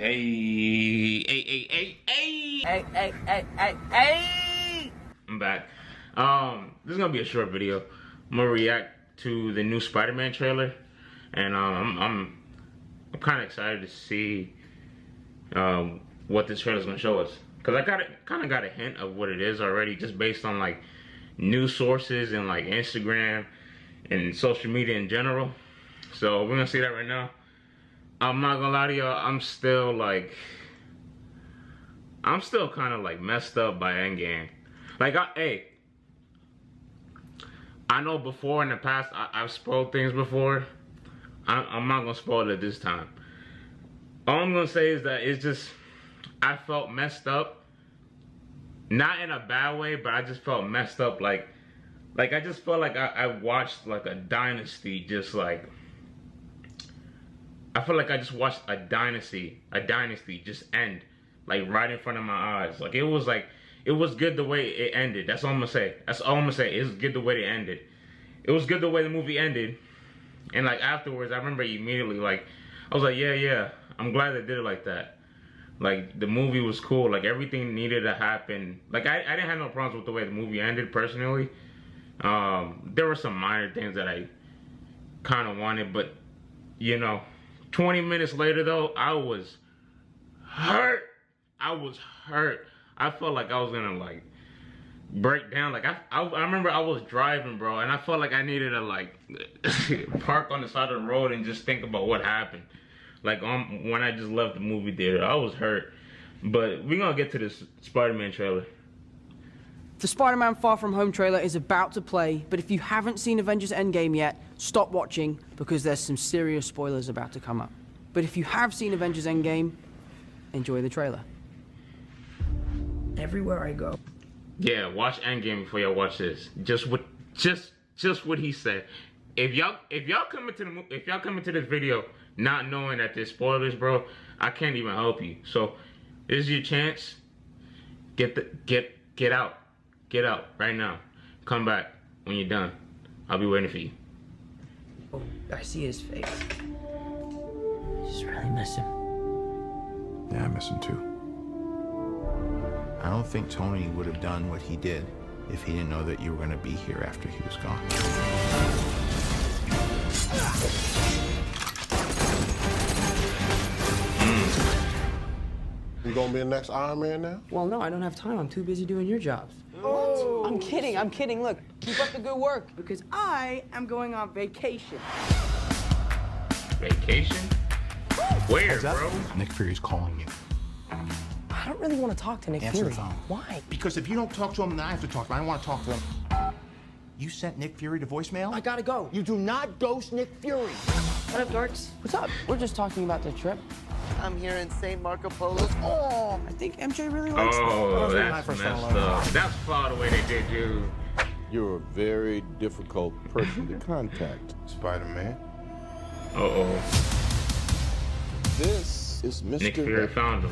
Hey. I'm back. This is gonna be a short video. I'm gonna react to the new Spider-Man trailer, and I'm kind of excited to see what this trailer is gonna show us. Cause I kind of got a hint of what it is already, just based on like news sources and like Instagram and social media in general. So we're gonna see that right now. I'm not gonna lie to y'all, I'm still kind of like messed up by Endgame. Like, I know before in the past I've spoiled things before. I'm not gonna spoil it this time. All I'm gonna say is that it's just, I felt messed up. Not in a bad way, but I just felt messed up. Like I just felt like I watched like a dynasty just like, I feel like I just watched a dynasty just end, like right in front of my eyes. Like it was good the way it ended. That's all I'm gonna say. That's all I'm gonna say. It was good the way it ended. It was good the way the movie ended. And like afterwards, I remember immediately, like, I was like, yeah, I'm glad they did it like that. Like the movie was cool. Like everything needed to happen. Like I didn't have no problems with the way the movie ended personally. There were some minor things that I kind of wanted, but you know, 20 minutes later though, I was hurt. I felt like I was gonna like break down. Like I remember I was driving, bro, and I felt like I needed to like park on the side of the road and just think about what happened. Like when I just left the movie theater, I was hurt. But we're gonna get to this Spider-Man trailer. The Spider-Man Far From Home trailer is about to play, but if you haven't seen Avengers Endgame yet, stop watching because there's some serious spoilers about to come up. But if you have seen Avengers Endgame, enjoy the trailer. Everywhere I go. Yeah, watch Endgame before y'all watch this. Just what he said. If y'all come into this video not knowing that there's spoilers, bro, I can't even help you. So this is your chance. Get out right now. Come back when you're done. I'll be waiting for you. Oh, I see his face. I just really miss him. Yeah, I miss him too. I don't think Tony would have done what he did if he didn't know that you were going to be here after he was gone. You gonna be the next Iron Man now? Well, no, I don't have time. I'm too busy doing your jobs. What? I'm kidding. Look, keep up the good work because I am going on vacation. Vacation? Where, bro? Nick Fury's calling you. I don't really want to talk to Nick Answer Fury. the phone. Why? Because if you don't talk to him, then I have to talk to him. I don't want to talk to him. You sent Nick Fury to voicemail? I gotta go. You do not ghost Nick Fury. What up, dorks? What's up? We're just talking about the trip. I'm here in St. Marco Polo. Oh, I think MJ really likes Oh, that's messed up. That's far the way they did you. You're a very difficult person to contact, Spider-Man. Uh-oh. This is Mr. Nick Fury found him.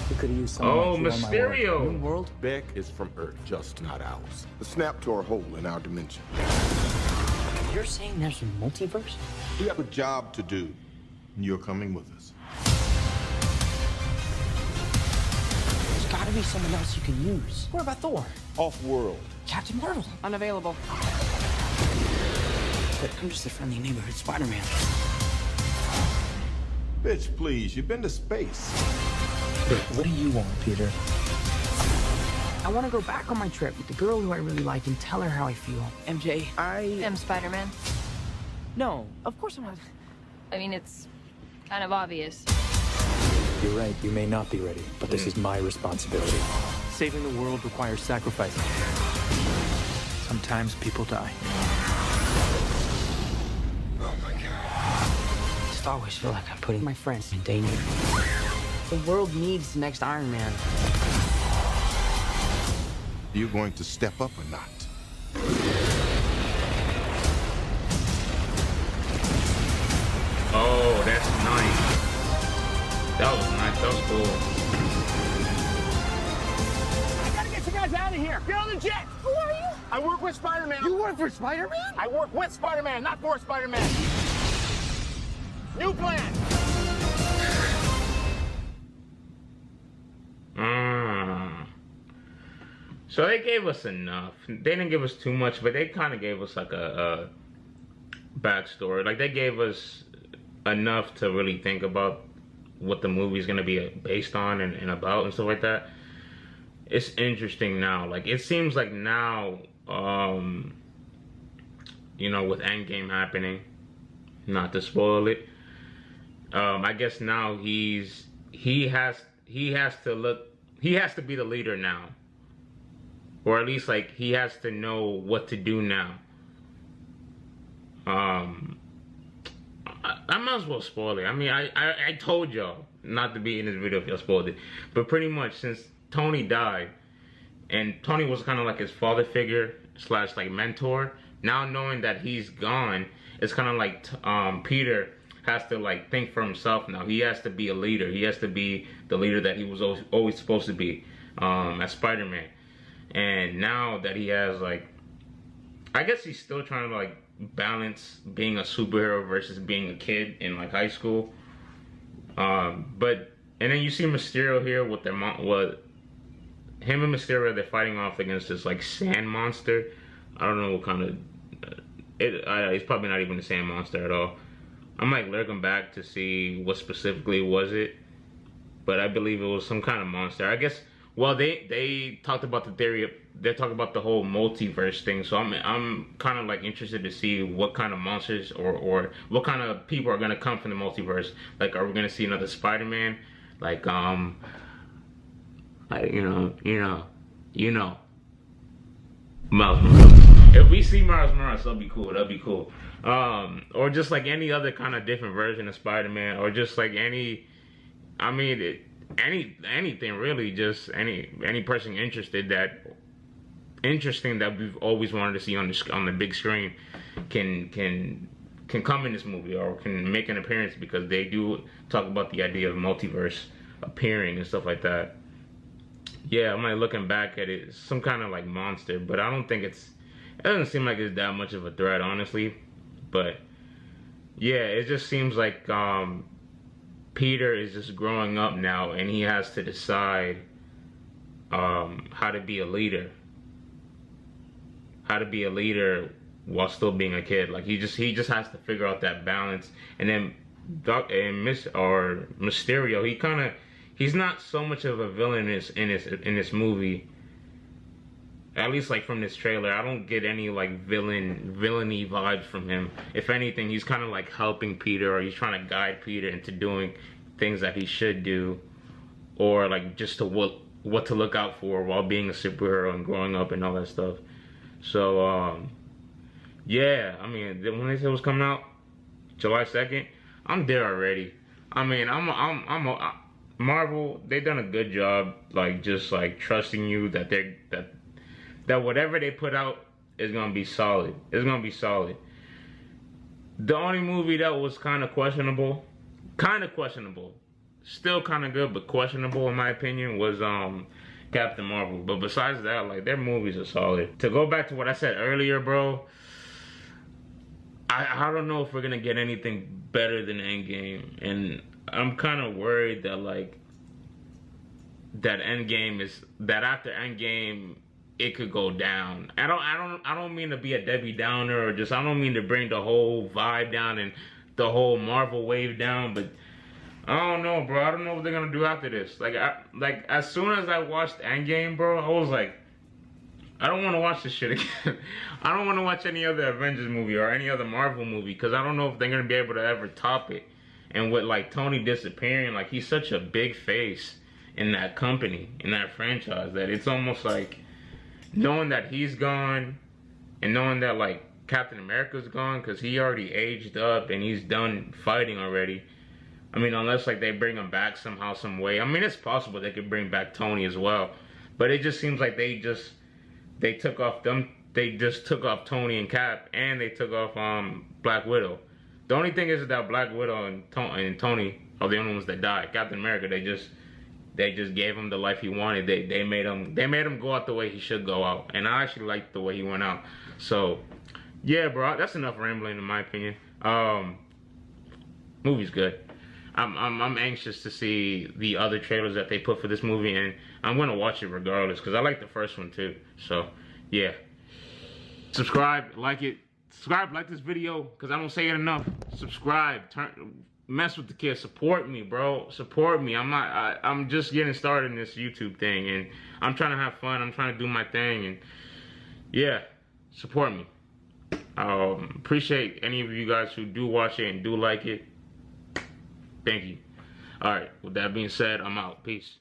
We could have used some. Oh, Mysterio. New world. Beck is from Earth, just not ours. The snap tore a hole in our dimension. You're saying there's a multiverse? We have a job to do, and you're coming with us. There's gotta be someone else you can use. What about Thor? Off-world. Captain Marvel. Unavailable. But I'm just a friendly neighborhood Spider-Man. Bitch, please, you've been to space. What do you want, Peter? I want to go back on my trip with the girl who I really like and tell her how I feel. MJ, I am Spider-Man. No, of course I'm not. I mean, it's kind of obvious. You're right, you may not be ready, but this is my responsibility. Saving the world requires sacrifice. Sometimes people die. Oh my God. I just always feel like I'm putting my friends in danger. The world needs the next Iron Man. Are you going to step up or not? Oh, that's nice. That was nice. That was cool. I gotta get you guys out of here. Get on the jet. Who are you? I work with Spider-Man. You work for Spider-Man? I work with Spider-Man, not for Spider-Man. New plan. So they gave us enough. They didn't give us too much, but they kind of gave us like a backstory. Like they gave us enough to really think about what the movie's gonna be based on and about and stuff like that. It's interesting now. Like it seems like now, you know, with Endgame happening, not to spoil it. I guess now he has to be the leader now. Or at least, like, he has to know what to do now. I might as well spoil it. I mean, I told y'all not to be in this video if y'all spoiled it. But pretty much, since Tony died, and Tony was kind of like his father figure / like mentor, now knowing that he's gone, it's kind of like Peter has to, like, think for himself now. He has to be a leader. He has to be the leader that he was always supposed to be as Spider-Man. And now that he has, like, I guess he's still trying to, like, balance being a superhero versus being a kid in, like, high school. And then you see Mysterio here with their him and Mysterio, they're fighting off against this, like, sand monster. I don't know what kind of, it's probably not even a sand monster at all. I'm, like, lurking back to see what specifically was it. But I believe it was some kind of monster. I guess. Well, they talked about the theory. They talked about the whole multiverse thing. So I'm kind of like interested to see what kind of monsters or what kind of people are gonna come from the multiverse. Like, are we gonna see another Spider-Man? Like you know, Miles Morales. If we see Miles Morales, that'll be cool. That'll be cool. Or just like any other kind of different version of Spider-Man, or just like anything really, just any person interesting that we've always wanted to see on the big screen can come in this movie or can make an appearance, because they do talk about the idea of multiverse appearing and stuff like that. Yeah, I'm like looking back at it, some kind of like monster, but I don't think it doesn't seem like it's that much of a threat, honestly. But yeah, it just seems like Peter is just growing up now, and he has to decide how to be a leader. How to be a leader while still being a kid. Like he just has to figure out that balance. And then Mysterio, he's not so much of a villain in this movie. At least like from this trailer, I don't get any like villainy vibes from him. If anything, he's kind of like helping Peter, or he's trying to guide Peter into doing things that he should do, or like just to what to look out for while being a superhero and growing up and all that stuff. So yeah, I mean, when they said it was coming out July 2nd, I'm there already. I mean, Marvel, they've done a good job, like just like trusting you that that whatever they put out is gonna be solid. It's gonna be solid. The only movie that was kind of questionable, still kind of good but questionable in my opinion, was Captain Marvel. But besides that, like, their movies are solid. To go back to what I said earlier, bro, I don't know if we're gonna get anything better than Endgame, and I'm kind of worried that like that after Endgame it could go down. I don't mean to be a Debbie Downer, or just I don't mean to bring the whole vibe down and the whole Marvel wave down, but I don't know, bro. I don't know what they're gonna do after this. Like as soon as I watched Endgame, bro, I was like, I don't want to watch this shit again. I don't want to watch any other Avengers movie or any other Marvel movie, because I don't know if they're gonna be able to ever top it. And with like Tony disappearing, like he's such a big face in that company, in that franchise, that it's almost like knowing that he's gone and knowing that like Captain America's gone, because he already aged up and he's done fighting already. I mean, unless like they bring him back somehow, some way. I mean, it's possible they could bring back Tony as well, but it just seems like they just took off Tony and Cap, and they took off Black Widow. The only thing is that Black Widow and Tony are the only ones that died. Captain America, they just gave him the life he wanted. They made him go out the way he should go out, and I actually liked the way he went out. So yeah, bro, that's enough rambling in my opinion. Movie's good. I'm anxious to see the other trailers that they put for this movie, and I'm gonna watch it regardless because I like the first one too. So yeah, subscribe, like it, subscribe, like this video because I don't say it enough. Subscribe, mess with the kids, support me, bro, support me. I'm just getting started in this YouTube thing, and I'm trying to have fun. I'm trying to do my thing, and yeah, support me. Appreciate any of you guys who do watch it and do like it. Thank you. All right, with that being said, I'm out. Peace.